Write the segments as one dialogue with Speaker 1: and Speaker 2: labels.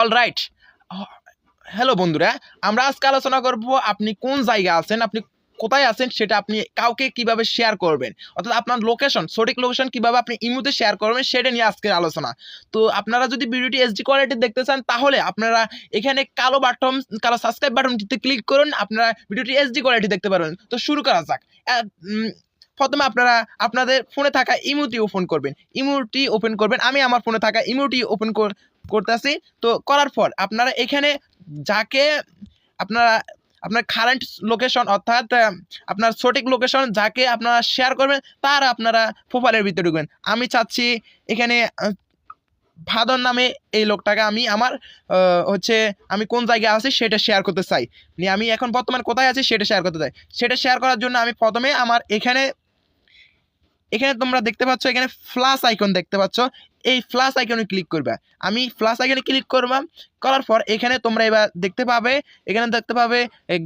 Speaker 1: Alright. Hello বন্ধুরা, আমরা আজকে আলোচনা করব আপনি কোন জায়গায় আছেন, আপনি কোথায় আছেন সেটা আপনি কাউকে কিভাবে শেয়ার করবেন, অর্থাৎ আপনার লোকেশন, সঠিক লোকেশন কিভাবে আপনি ইমুতে শেয়ার করবেন সেটা নিয়ে আজকের আলোচনা। তো আপনারা যদি ভিডিওটি এইচডি কোয়ালিটি দেখতে চান তাহলে আপনারা এখানে কালো সাবস্ক্রাইব বাটনটিতে ক্লিক করুন, আপনারা ভিডিওটি এইচডি কোয়ালিটি দেখতে পারবেন। তো শুরু করা যাক। প্রথমে আপনারা আপনাদের ফোনে থাকা ইমোটি ওপেন করবেন। আমি আমার ফোনে থাকা ইমোটি ওপেন করতেছি। তো করার পর আপনারা এখানে যাকে আপনারা আপনার কারেন্ট লোকেশন, অর্থাৎ আপনার সঠিক লোকেশন যাকে আপনারা শেয়ার করবেন তার আপনারা প্রোফাইলের ভিতরে ঢুকবেন। আমি চাচ্ছি এখানে ভাদর নামে এই লোকটাকে আমি আমার হচ্ছে আমি কোন জায়গায় আছি সেটা শেয়ার করতে চাই। নিয়ে আমি এখন বর্তমানে কোথায় আছি সেটা শেয়ার করতে চাই। সেটা শেয়ার করার জন্য আমি প্রথমে আমার এখানে তোমরা দেখতে পাচ্ছ, এখানে প্লাস আইকন দেখতে পাচ্ছ, এই প্লাস আইকনে ক্লিক করবে। আমি প্লাস আইকনে ক্লিক করলাম, করার পর এখানে তোমরা এবার দেখতে পাবে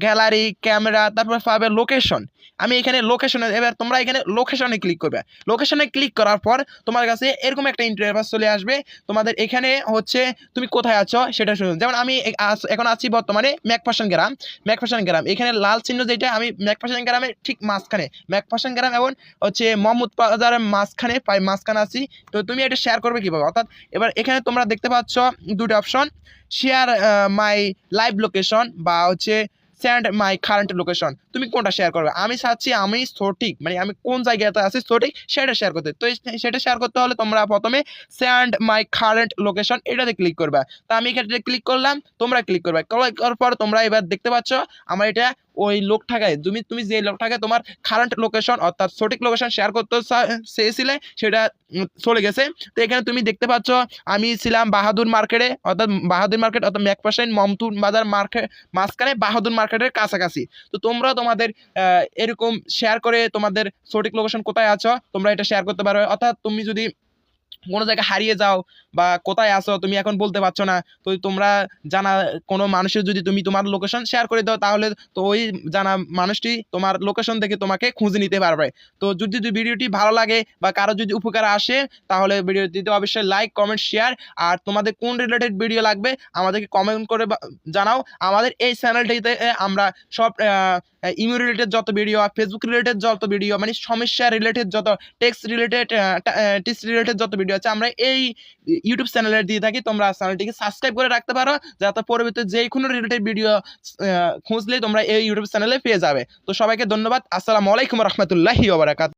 Speaker 1: গ্যালারি, ক্যামেরা, তারপর পাবে লোকেশন। আমি এখানে লোকেশনে, এবার তোমরা এখানে লোকেশনে ক্লিক করবে। লোকেশনে ক্লিক করার পর তোমার কাছে এরকম একটা ইন্টারফেস চলে আসবে। তোমাদের এখানে হচ্ছে তুমি কোথায় আছো সেটা শুনুন। যেমন আমি এখন আছি বর্তমানে ম্যাকফার্সন গ্রাম। এখানে লাল চিহ্ন যেটা, আমি ম্যাকফার্সন গ্রামের ঠিক মাঝখানে, ম্যাকফার্সন গ্রাম এবং হচ্ছে মোহাম্মদ বাজারের মাঝখানে মাঝখানে আছি। তো তুমি এটা শেয়ার করবে কিভাবে, অর্থাৎ এবার এখানে তোমরা দেখতে পাচ্ছ দুটো option, share my live location বা হচ্ছে সেন্ড মাই কারেন্ট লোকেশন। তুমি কোনটা শেয়ার করবে? আমি চাচ্ছি আমি সঠিক, মানে আমি কোন জায়গাতে আছি সঠিক সেটা শেয়ার করতে। তো সেটা শেয়ার করতে হলে তোমরা প্রথমে সেন্ড মাই কারেন্ট লোকেশন এটাতে ক্লিক করবে। তো আমি এখানে ক্লিক করলাম, তোমরা ক্লিক করবে। ক্লিক করার পর তোমরা এবার দেখতে পাচ্ছ আমার এটা ওই লোকটাকে, তুমি যে লোকটাকে তোমার কারেন্ট লোকেশন অর্থাৎ সঠিক লোকেশন শেয়ার করতে চেয়েছিলে সেটা চলে গেছে। তো এখানে তুমি দেখতে পাচ্ছ আমি ছিলাম বাহাদুর মার্কেটে, অর্থাৎ ম্যাকফার্সন মমতুন বাজার মার্কেট মাঝখানে, বাহাদুর মার্কেটের কাছাকাছি। তো তোমরা তোমাদের এরকম শেয়ার করে তোমাদের সঠিক লোকেশন কোথায় আছো তোমরা এটা শেয়ার করতে পারো। অর্থাৎ তুমি যদি কোনো জায়গায় হারিয়ে যাও বা কোথায় আসো তুমি এখন বলতে পারছো না, তো তোমরা জানা কোনো মানুষের যদি তুমি তোমার লোকেশন শেয়ার করে দাও তাহলে তো ওই জানা মানুষটি তোমার লোকেশন থেকে তোমাকে খুঁজে নিতে পারবে। তো যদি ভিডিওটি ভালো লাগে বা কারো যদি উপকার আসে তাহলে ভিডিওটিতে অবশ্যই লাইক, কমেন্ট, শেয়ার। আর তোমাদের কোন রিলেটেড ভিডিও লাগবে আমাদেরকে কমেন্ট করে জানাও। আমাদের এই চ্যানেলটিতে আমরা সব ইমেল রিলেটেড যত ভিডিও, ফেসবুক রিলেটেড যত ভিডিও, মানে সমস্যা রিলেটেড যত টেক্সট রিলেটেড যত ভিডিও আছে আমরা এই ইউটিউব চ্যানেলে দিয়ে থাকি। তোমরা চ্যানেলটিকে সাবস্ক্রাইব করে রাখতে পারো যাতে পরবর্তীতে যে কোনো রিলেটেড ভিডিও খুঁজলে তোমরা এই ইউটিউব চ্যানেলে পেয়ে যাবে। তো সবাইকে ধন্যবাদ। আসসালামু আলাইকুম রহমতুল্লাহি ওয়া বারাকাতুহু।